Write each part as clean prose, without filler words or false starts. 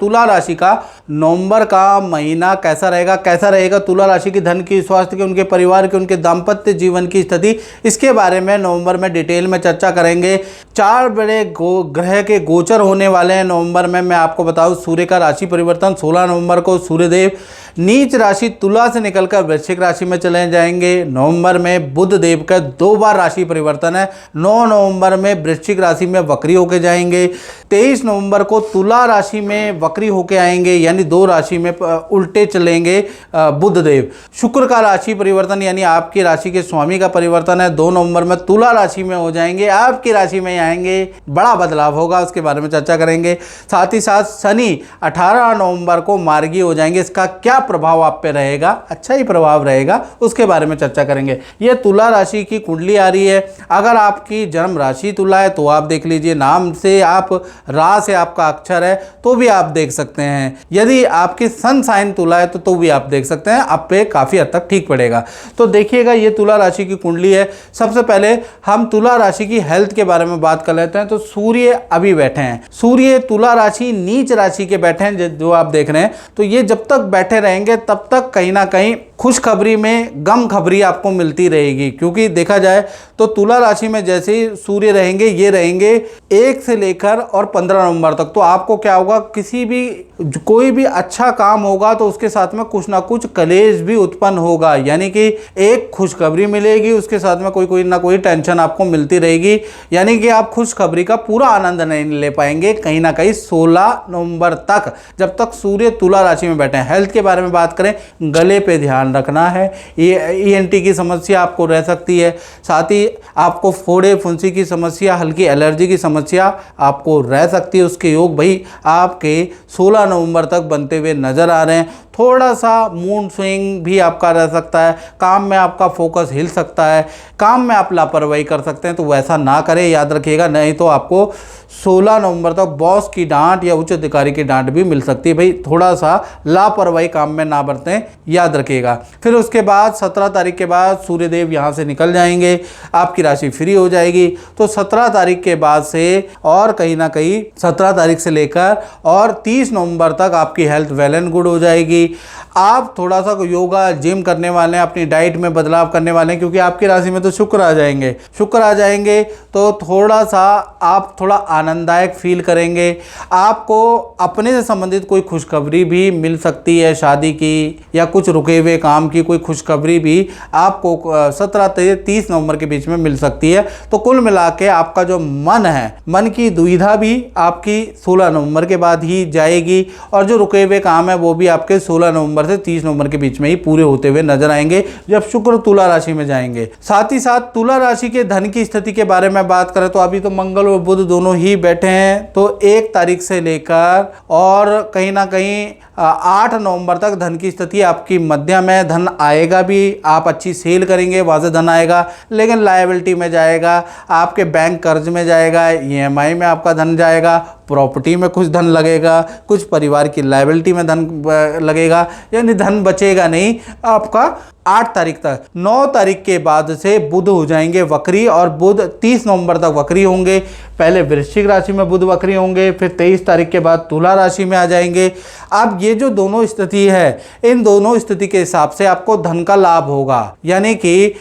तुला राशि का नवंबर का महीना कैसा रहेगा तुला राशि की धन की, स्वास्थ्य की, उनके परिवार की, उनके दाम्पत्य जीवन की स्थिति, इसके बारे में नवंबर में डिटेल में चर्चा करेंगे। 4 बड़े ग्रह के गोचर होने वाले हैं नवंबर में। मैं आपको बताऊं, सूर्य का राशि परिवर्तन 16 नवंबर को सूर्यदेव नीच राशि तुला से निकलकर वृश्चिक राशि में चले जाएंगे। नवंबर में बुध देव का 2 बार राशि परिवर्तन है। 9 नवंबर में वृश्चिक राशि में वक्री होके जाएंगे। 23 नवंबर को तुला राशि में वक्री होके आएंगे, यानी 2 राशि में उल्टे चलेंगे बुध देव। शुक्र का राशि परिवर्तन यानी आपकी राशि के स्वामी का परिवर्तन है। 2 नवंबर में तुला राशि में हो जाएंगे, आपकी राशि में आएंगे, बड़ा बदलाव होगा, उसके बारे में चर्चा करेंगे। साथ ही साथ शनि 18 नवंबर को मार्गी हो जाएंगे। इसका क्या प्रभाव आप पे रहेगा? अच्छा ही प्रभाव रहेगा, उसके बारे में चर्चा करेंगे। ये तुला राशि की कुंडली आ रही है। अगर आपकी जन्म राशि तुला है तो आप देख लीजिए, नाम से आप रा से आपका अक्षर है तो भी आप देख सकते हैं। यदि आपकी सन साइन तुला है तो भी आप देख सकते हैं, आप पे काफ़ी हद तक ठीक पड़ेगा। तो देखिएगा, ये तुला राशि की कुंडली है। सबसे पहले हम तुला राशि की हेल्थ के बारे में बात कर लेते हैं। तो सूर्य अभी बैठे हैं, सूर्य तुला राशि नीच राशि के बैठे हैं जो आप देख रहे हैं। तो ये जब तक बैठे रहेंगे तब तक कहीं ना कहीं खुशखबरी में गम खबरी आपको मिलती रहेगी, क्योंकि देखा जाए तो तुला राशि में जैसे ही सूर्य रहेंगे, ये रहेंगे 1 से लेकर और 15 नवंबर तक। तो आपको क्या होगा, कोई भी अच्छा काम होगा तो उसके साथ में कुछ ना कुछ कलेश भी उत्पन्न होगा, यानी कि एक खुशखबरी मिलेगी, उसके साथ में कोई ना कोई टेंशन आपको मिलती रहेगी, यानी कि आप खुशखबरी का पूरा आनंद नहीं ले पाएंगे कहीं ना कहीं 16 नवंबर तक, जब तक सूर्य तुला राशि में बैठे हैं। हेल्थ के बारे में बात करें, गले पे ध्यान रखना है, ENT की समस्या आपको रह सकती है। साथ ही आपको फोड़े फुंसी की समस्या, हल्की एलर्जी की समस्या आपको रह सकती है। उसके योग भाई आपके 16 नवंबर तक बनते हुए नजर आ रहे हैं। थोड़ा सा मूड स्विंग भी आपका रह सकता है, काम में आपका फोकस हिल सकता है, काम में आप लापरवाही कर सकते हैं, तो वैसा ना करें, याद रखिएगा, नहीं तो आपको 16 नवंबर तक बॉस की डांट या उच्च अधिकारी की डांट भी मिल सकती है। भाई थोड़ा सा लापरवाही काम में ना बरतें, याद रखिएगा। फिर उसके बाद 17 तारीख के बाद सूर्यदेव यहाँ से निकल जाएंगे, आपकी राशि फ्री हो जाएगी। तो 17 तारीख के बाद से और कहीं ना कहीं 17 तारीख से लेकर और 30 नवंबर तक आपकी हेल्थ वेल एंड गुड हो जाएगी। आप थोड़ा सा योगा जिम करने वाले हैं, अपनी डाइट में बदलाव करने वाले हैं, क्योंकि आपकी राशि में तो शुक्र आ जाएंगे तो थोड़ा सा आप थोड़ा आनंददायक फील करेंगे। आपको अपने से संबंधित कोई खुशखबरी भी मिल सकती है, शादी की या कुछ रुके हुए काम की कोई खुशखबरी भी आपको 17 से 30 नवंबर के बीच में मिल सकती है। तो कुल मिला के आपका जो मन है, मन की दुविधा भी आपकी 16 नवंबर के बाद ही जाएगी, और जो रुके हुए काम है वो भी आपके 16 नवंबर से 30 नवंबर के बीच में ही पूरे होते हुए नजर आएंगे, जब शुक्र तुला राशि में जाएंगे। साथ ही साथ तुला राशि के धन की स्थिति के बारे में बात करें तो अभी तो मंगल और बुध दोनों ही बैठे हैं। तो 1 तारीख से लेकर और कहीं ना कहीं 8 नवंबर तक धन की स्थिति आपकी मध्यम है। धन आएगा भी, आप अच्छी सेल करेंगे, वहाँ से धन आएगा, लेकिन लायबिलिटी में जाएगा, आपके बैंक कर्ज में जाएगा, EMI में आपका धन जाएगा, प्रॉपर्टी में कुछ धन लगेगा, कुछ परिवार की लायबिलिटी में धन लगेगा, यानी धन बचेगा नहीं आपका 8 तारीख तक। 9 तारीख के बाद से बुध हो जाएंगे वक्री, और बुध 30 नवंबर तक वक्री होंगे। पहले वृश्चिक राशि में बुध वक्री होंगे, फिर 23 तारीख के बाद तुला राशि में आ जाएंगे। अब ये जो दोनों स्थिति है, इन दोनों स्थिति के हिसाब से आपको धन का लाभ होगा, यानी कि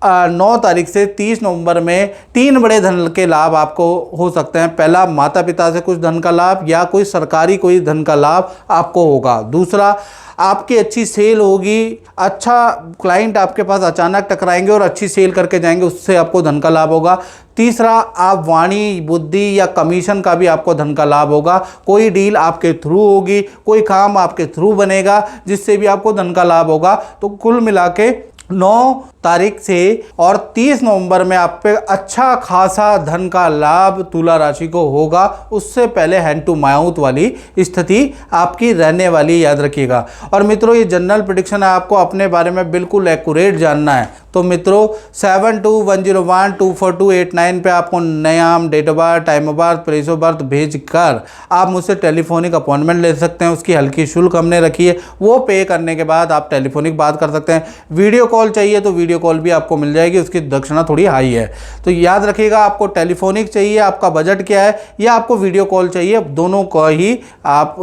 9 तारीख से 30 नवंबर में 3 बड़े धन के लाभ आपको हो सकते हैं। पहला, माता पिता से कुछ धन का लाभ या कोई सरकारी कोई धन का लाभ आपको होगा। दूसरा, आपकी अच्छी सेल होगी, अच्छा क्लाइंट आपके पास अचानक टकराएंगे और अच्छी सेल करके जाएंगे, उससे आपको धन का लाभ होगा। तीसरा, आप वाणी बुद्धि या कमीशन का भी आपको धन का लाभ होगा, कोई डील आपके थ्रू होगी, कोई काम आपके थ्रू बनेगा जिससे भी आपको धन का लाभ होगा। तो कुल मिला के 9 तारीख से और 30 नवंबर में आप पे अच्छा खासा धन का लाभ तुला राशि को होगा। उससे पहले हैंड टू माउथ वाली स्थिति आपकी रहने वाली, याद रखिएगा। और मित्रों, ये जनरल प्रेडिक्शन है, आपको अपने बारे में बिल्कुल एक्यूरेट जानना है तो मित्रों 7210124289 पे आपको नाम, date of birth, time of birth, place of birth भेज कर आप मुझसे टेलीफोनिक अपॉइंटमेंट ले सकते हैं। उसकी हल्की शुल्क हमने रखी है, वो पे करने के बाद आप टेलीफोनिक बात कर सकते हैं। वीडियो कॉल चाहिए तो वीडियो वीडियो कॉल भी आपको मिल जाएगी, उसकी दक्षिणा थोड़ी हाई है। तो याद रखिएगा, आपको टेलीफोनिक चाहिए, आपका बजट क्या है, या आपको वीडियो कॉल चाहिए, दोनों को ही आप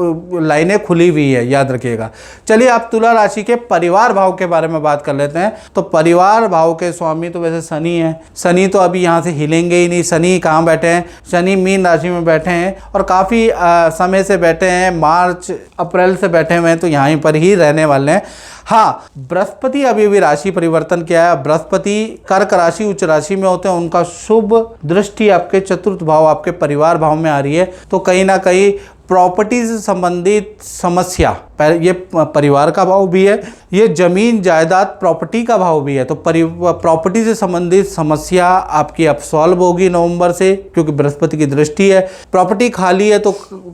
लाइनें खुली हुई है, याद रखिएगा। चलिए आप तुला राशि के परिवार भाव के बारे में बात कर लेते हैं। तो परिवार भाव के स्वामी तो वैसे शनि है। शनि तो अभी यहाँ से हिलेंगे ही नहीं। शनि कहाँ बैठे हैं? शनि मीन राशि में बैठे हैं और काफ़ी समय से बैठे हैं, मार्च अप्रैल से बैठे हुए हैं, तो यहीं पर ही रहने वाले हैं। हाँ, बृहस्पति अभी भी राशि परिवर्तन किया है। बृहस्पति कर्क राशि उच्च राशि में होते हैं, उनका शुभ दृष्टि आपके चतुर्थ भाव, आपके परिवार भाव में आ रही है। तो कहीं ना कहीं प्रॉपर्टी से संबंधित समस्या, ये परिवार का भाव भी है, ये जमीन जायदाद प्रॉपर्टी का भाव भी है। तो प्रॉपर्टी से संबंधित समस्या आपकी अब सॉल्व होगी नवंबर से, क्योंकि बृहस्पति की दृष्टि है। प्रॉपर्टी खाली है तो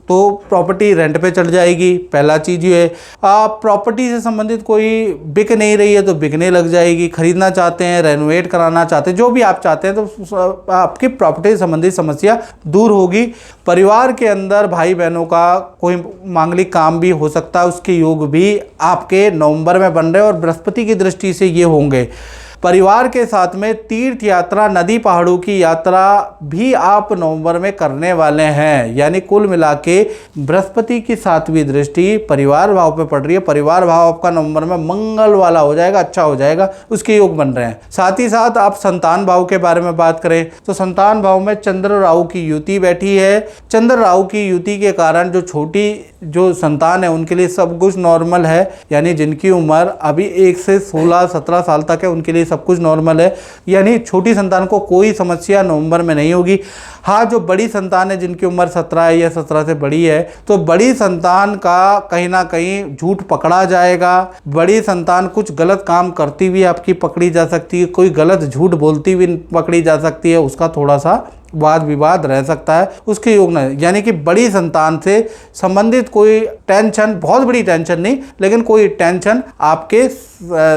प्रॉपर्टी रेंट पे चढ़ जाएगी, पहला चीज ये है। प्रॉपर्टी से संबंधित कोई बिक नहीं रही है तो बिकने लग जाएगी। खरीदना चाहते हैं, रेनोवेट कराना चाहते हैं, जो भी आप चाहते हैं, तो आपकी प्रॉपर्टी से संबंधित समस्या दूर होगी। परिवार के अंदर भाई बहनों का कोई मांगलिक काम भी हो सकता है, उसके योग भी आपके नवंबर में बन रहे हैं और बृहस्पति की दृष्टि से ये होंगे। परिवार के साथ में तीर्थ यात्रा, नदी पहाड़ों की यात्रा भी आप नवंबर में करने वाले हैं। यानी कुल मिला के बृहस्पति की 7वीं दृष्टि परिवार भाव पे पड़ रही है। परिवार भाव आपका नवंबर में मंगल वाला हो जाएगा, अच्छा हो जाएगा, उसके योग बन रहे हैं। साथ ही साथ आप संतान भाव के बारे में बात करें तो संतान भाव में चंद्र राहु की युति बैठी है। चंद्र राहु की युति के कारण जो संतान है उनके लिए सब कुछ नॉर्मल है। यानी जिनकी उम्र अभी 1 से 16-17 साल तक है, उनके लिए सब कुछ नॉर्मल है। यानी छोटी संतान को कोई समस्या नवंबर में नहीं होगी। हाँ, जो बड़ी संतान है जिनकी उम्र 17 है या 17 से बड़ी है, तो बड़ी संतान का कहीं ना कहीं झूठ पकड़ा जाएगा। बड़ी संतान कुछ गलत काम करती हुई आपकी पकड़ी जा सकती है, कोई गलत झूठ बोलती हुई पकड़ी जा सकती है, उसका थोड़ा सा वाद विवाद रह सकता है, उसके योग में। यानी कि बड़ी संतान से संबंधित कोई टेंशन, बहुत बड़ी टेंशन नहीं, लेकिन कोई टेंशन आपके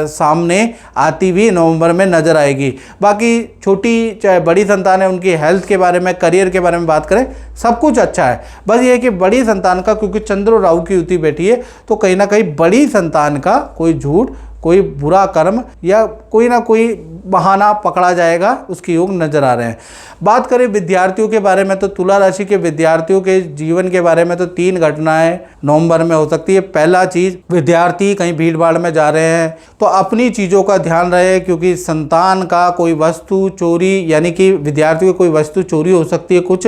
सामने आती हुई नवंबर में नजर आएगी। बाकी छोटी चाहे बड़ी संतान है, उनकी हेल्थ के बारे में, करियर के बारे में बात करें, सब कुछ अच्छा है। बस ये है कि बड़ी संतान का, क्योंकि चंद्र और राहु की युति बैठी है, तो कहीं ना कहीं बड़ी संतान का कोई झूठ, कोई बुरा कर्म या कोई ना कोई बहाना पकड़ा जाएगा, उसके योग नजर आ रहे हैं। बात करें विद्यार्थियों के बारे में तो तुला राशि के विद्यार्थियों के जीवन के बारे में तो 3 घटनाएं नवंबर में हो सकती है। पहला चीज, विद्यार्थी कहीं भीड़ भाड़ में जा रहे हैं तो अपनी चीज़ों का ध्यान रहे, क्योंकि संतान का कोई वस्तु चोरी, यानी कि विद्यार्थी की कोई वस्तु चोरी हो सकती है। कुछ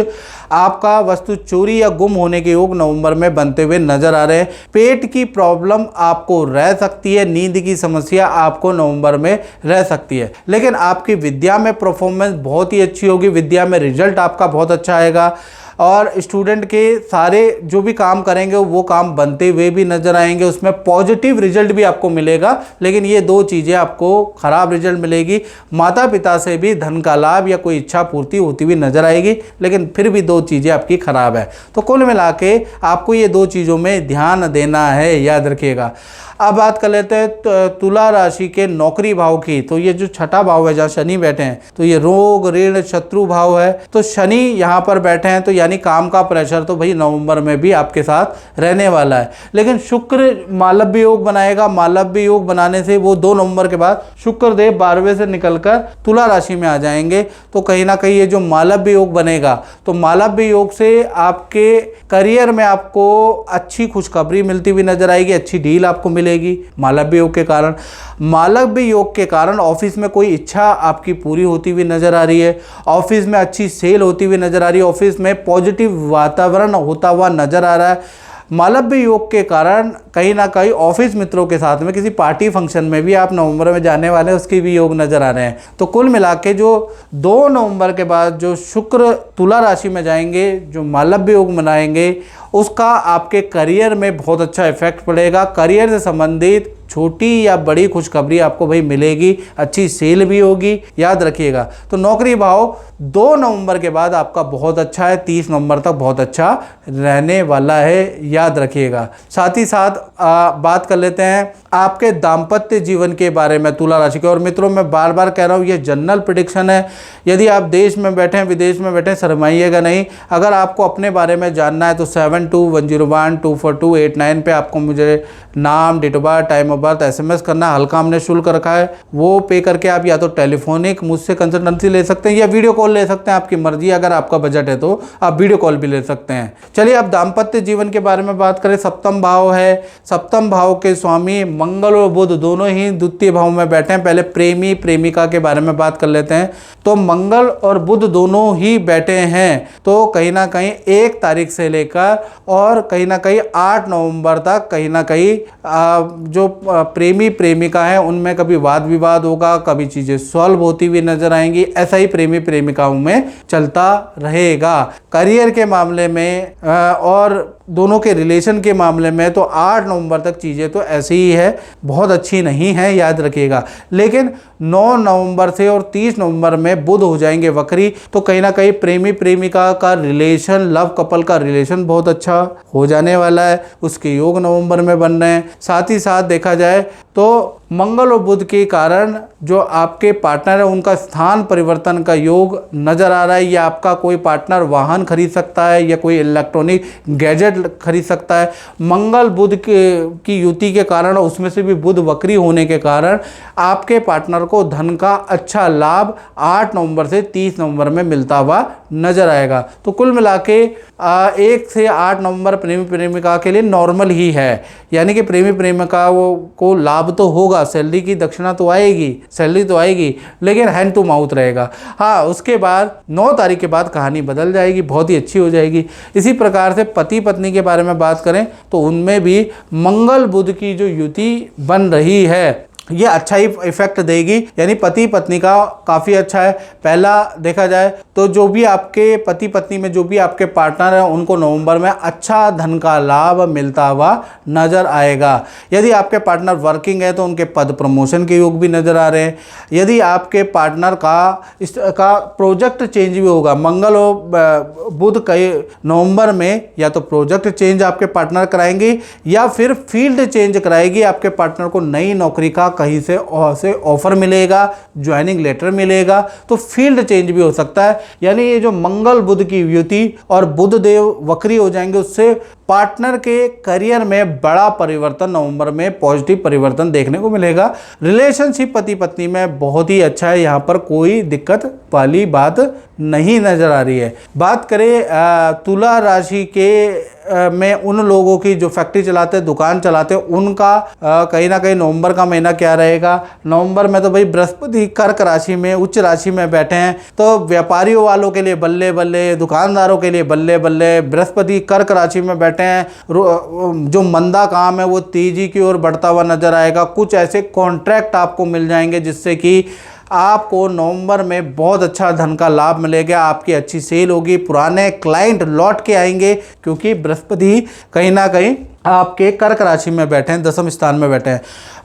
आपका वस्तु चोरी या गुम होने के योग नवंबर में बनते हुए नजर आ रहे हैं। पेट की प्रॉब्लम आपको रह सकती है, नींद की समस्या आपको नवंबर में रह सकती है, लेकिन आपकी विद्या में परफॉर्मेंस बहुत ही अच्छी होगी। विद्या में रिजल्ट आपका बहुत अच्छा आएगा और स्टूडेंट के सारे जो भी काम करेंगे वो काम बनते हुए भी नजर आएंगे, उसमें पॉजिटिव रिजल्ट भी आपको मिलेगा। लेकिन ये 2 चीज़ें आपको खराब रिजल्ट मिलेगी। माता पिता से भी धन का लाभ या कोई इच्छा पूर्ति होती हुई नजर आएगी, लेकिन फिर भी 2 चीज़ें आपकी खराब है। तो कुल मिला के आपको ये 2 चीज़ों में ध्यान देना है, याद रखिएगा। अब बात कर लेते हैं तुला राशि के नौकरी भाव की। तो ये जो 6ठा भाव है जहाँ शनि बैठे हैं, तो ये रोग ऋण शत्रु भाव है। तो शनि यहाँ पर बैठे हैं, तो यानी काम का प्रेशर तो भाई नवंबर में भी आपके साथ रहने वाला है। लेकिन शुक्र मालव्य योग बनाएगा। मालव्य योग बनाने से वो 2 नवंबर के बाद शुक्र देव 12वें से निकलकर तुला राशि में आ जाएंगे। तो कहीं ना कहीं ये जो मालव्य योग बनेगा, तो मालव्य योग से आपके करियर में आपको अच्छी खुशखबरी मिलती हुई नजर आएगी, अच्छी डील आपको मिलेगी मालव्य योग के कारण। मालव्य योग के कारण ऑफिस में कोई इच्छा आपकी पूरी होती हुई नजर आ रही है, ऑफिस में अच्छी सेल होती हुई नजर आ रही है, ऑफिस में पॉजिटिव वातावरण होता हुआ नजर आ रहा है। मालव्य योग के कारण कहीं ना कहीं ऑफिस मित्रों के साथ में किसी पार्टी फंक्शन में भी आप नवंबर में जाने वाले हैं, उसके भी योग नजर आ रहे हैं। तो कुल मिला के जो 2 नवंबर के बाद जो शुक्र तुला राशि में जाएंगे, जो मालव्य योग मनाएंगे, उसका आपके करियर में बहुत अच्छा इफेक्ट पड़ेगा। करियर से संबंधित छोटी या बड़ी खुशखबरी आपको भाई मिलेगी, अच्छी सेल भी होगी, याद रखिएगा। तो नौकरी भाव 2 नवंबर के बाद आपका बहुत अच्छा है, 30 नवंबर तक बहुत अच्छा रहने वाला है, याद रखिएगा। साथ ही साथ बात कर लेते हैं आपके दाम्पत्य जीवन के बारे में तुला राशि के। और मित्रों, मैं बार बार कह रहा हूँ, ये जनरल प्रेडिक्शन है। यदि आप देश में बैठे हैं, विदेश में बैठे हैं, शर्माइएगा नहीं। अगर आपको अपने बारे में जानना है तो 7210124289 पे आपको मुझे नाम, date of birth, time of birth SMS करना। हल्का हमने शुल्क रखा है, वो पे करके आप या तो टेलीफोनिक मुझसे कंसल्टेंसी ले सकते हैं या वीडियो कॉल ले सकते हैं, आपकी मर्जी। अगर आपका बजट है तो आप वीडियो कॉल भी ले सकते हैं। चलिए अब दाम्पत्य जीवन के बारे में बात करें। सप्तम भाव है, सप्तम भाव के स्वामी मंगल और बुध दोनों ही द्वितीय भाव में बैठे हैं। पहले प्रेमी प्रेमिका के बारे में बात कर लेते हैं। तो मंगल और बुध दोनों ही बैठे हैं, तो कहीं ना कहीं 1 तारीख से लेकर और कहीं ना कहीं 8 नवंबर तक कहीं ना कहीं जो प्रेमी प्रेमिका है उनमें कभी वाद विवाद होगा, कभी चीज़ें सॉल्व होती हुई नजर आएंगी। ऐसा ही प्रेमी प्रेमिकाओं में चलता रहेगा। करियर के मामले में और दोनों के रिलेशन के मामले में तो 8 नवंबर तक चीज़ें तो ऐसी ही है, बहुत अच्छी नहीं है, याद रखिएगा। लेकिन 9 नवंबर से और 30 नवंबर में बुध हो जाएंगे वक्री, तो कहीं ना कहीं प्रेमी प्रेमिका का रिलेशन, लव कपल का रिलेशन बहुत अच्छा हो जाने वाला है। उसके योग नवंबर में बन रहे हैं। साथ ही साथ देखा जाए तो मंगल और बुध के कारण जो आपके पार्टनर है उनका स्थान परिवर्तन का योग नजर आ रहा है। या आपका कोई पार्टनर वाहन खरीद सकता है या कोई इलेक्ट्रॉनिक गैजेट खरीद सकता है। मंगल बुध की युति के कारण, उसमें से भी बुध वक्री होने के कारण आपके पार्टनर को धन का अच्छा लाभ 8 नवंबर से 30 नवंबर में मिलता हुआ नजर आएगा। तो कुल मिला के 1 से 8 नवंबर प्रेमी प्रेमिका के लिए नॉर्मल ही है। यानी कि प्रेमी प्रेमिका को लाभ तो होगा, सैलरी की दक्षिणा तो आएगी, सैलरी तो आएगी, लेकिन हैंड टू माउथ रहेगा। हाँ, उसके बाद 9 तारीख के बाद कहानी बदल जाएगी, बहुत ही अच्छी हो जाएगी। इसी प्रकार से पति पत्नी के बारे में बात करें तो उनमें भी मंगल बुध की जो युति बन रही है ये अच्छा ही इफेक्ट देगी। यानी पति पत्नी का काफ़ी अच्छा है। पहला देखा जाए तो जो भी आपके पति पत्नी में जो भी आपके पार्टनर हैं उनको नवंबर में अच्छा धन का लाभ मिलता हुआ नज़र आएगा। यदि आपके पार्टनर वर्किंग है तो उनके पद प्रमोशन के योग भी नज़र आ रहे हैं। यदि आपके पार्टनर का प्रोजेक्ट चेंज भी होगा, मंगल और बुध कई नवंबर में या तो प्रोजेक्ट चेंज आपके पार्टनर कराएंगे या फिर फील्ड चेंज कराएगी। आपके पार्टनर को नई नौकरी का कहीं से ऑफर मिलेगा, ज्वाइनिंग लेटर मिलेगा, तो फील्ड चेंज भी हो सकता है। यानी ये जो मंगल बुध की युति और बुध देव वक्री हो जाएंगे, उससे पार्टनर के करियर में बड़ा परिवर्तन नवंबर में पॉजिटिव परिवर्तन देखने को मिलेगा। रिलेशनशिप पति पत्नी में बहुत ही अच्छा है, यहाँ पर कोई दिक्कत वाली बात नहीं नजर आ रही है। बात करें तुला राशि के में उन लोगों की जो फैक्ट्री चलाते हैं, दुकान चलाते हैं, उनका कहीं ना कहीं नवंबर का महीना क्या रहेगा। नवंबर में तो भाई बृहस्पति कर्क राशि में उच्च राशि में बैठे हैं, तो व्यापारियों वालों के लिए बल्ले बल्ले, दुकानदारों के लिए बल्ले बल्ले। बृहस्पति कर्क राशि में बैठे हैं, जो मंदा काम है वो तेजी की ओर बढ़ता हुआ नजर आएगा। कुछ ऐसे कॉन्ट्रैक्ट आपको मिल जाएंगे जिससे कि आपको नवंबर में बहुत अच्छा धन का लाभ मिलेगा। आपकी अच्छी सेल होगी, पुराने क्लाइंट लौट के आएंगे, क्योंकि बृहस्पति कहीं ना कहीं आपके कर्क राशि में बैठे हैं, 10वें स्थान में बैठे हैं।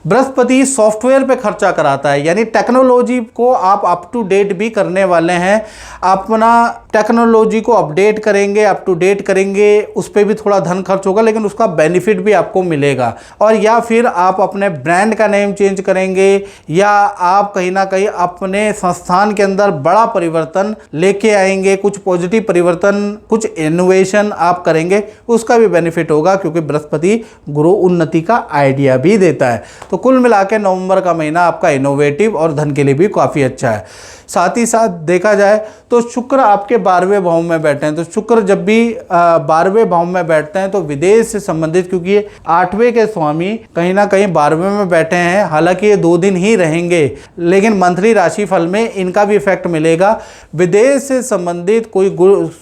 बृहस्पति सॉफ्टवेयर पे खर्चा कराता है, यानी टेक्नोलॉजी को आप अप टू डेट भी करने वाले हैं। अपना टेक्नोलॉजी को अपडेट करेंगे, अप टू डेट करेंगे, उस पर भी थोड़ा धन खर्च होगा, लेकिन उसका बेनिफिट भी आपको मिलेगा। और या फिर आप अपने ब्रांड का नेम चेंज करेंगे, या आप कहीं ना कहीं अपने संस्थान के अंदर बड़ा परिवर्तन लेके आएंगे, कुछ पॉजिटिव परिवर्तन, कुछ इनोवेशन आप करेंगे, उसका भी बेनिफिट होगा, क्योंकि बृहस्पति गुरु उन्नति का आइडिया भी देता है। तो कुल मिला के नवंबर का महीना आपका इनोवेटिव और धन के लिए भी काफ़ी अच्छा है। साथ ही साथ देखा जाए तो शुक्र आपके 12वें भाव में बैठे हैं, तो शुक्र जब भी 12वें भाव में बैठते हैं तो विदेश से संबंधित, क्योंकि ये 8वें के स्वामी कहीं ना कहीं 12वें में बैठे हैं। हालांकि ये 2 दिन ही रहेंगे, लेकिन मंथली राशिफल में इनका भी इफेक्ट मिलेगा। विदेश से संबंधित कोई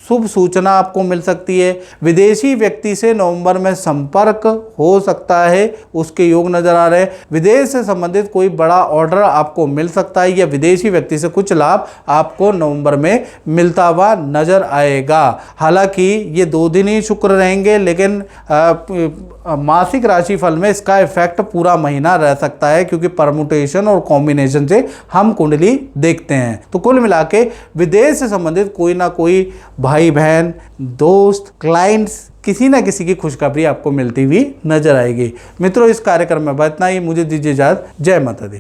शुभ सूचना आपको मिल सकती है। विदेशी व्यक्ति से नवंबर में संपर्क हो सकता है, उसके योग नजर आ रहे हैं। विदेश से संबंधित कोई बड़ा ऑर्डर आपको मिल सकता है, या विदेशी व्यक्ति से कुछ लाभ आपको नवंबर में मिलता हुआ नजर आएगा। हालांकि ये 2 दिन ही शुक्र रहेंगे, लेकिन मासिक राशिफल में इसका इफेक्ट पूरा महीना रह सकता है, क्योंकि परमुटेशन और कॉम्बिनेशन से हम कुंडली देखते हैं। तो कुल मिला के विदेश से संबंधित कोई ना कोई भाई बहन, दोस्त, क्लाइंट्स किसी ना किसी की खुशखबरी आपको मिलती हुई नजर आएगी। मित्रों, इस कार्यक्रम में इतना ही। मुझे दीजिए इजाजत। जय माता दी।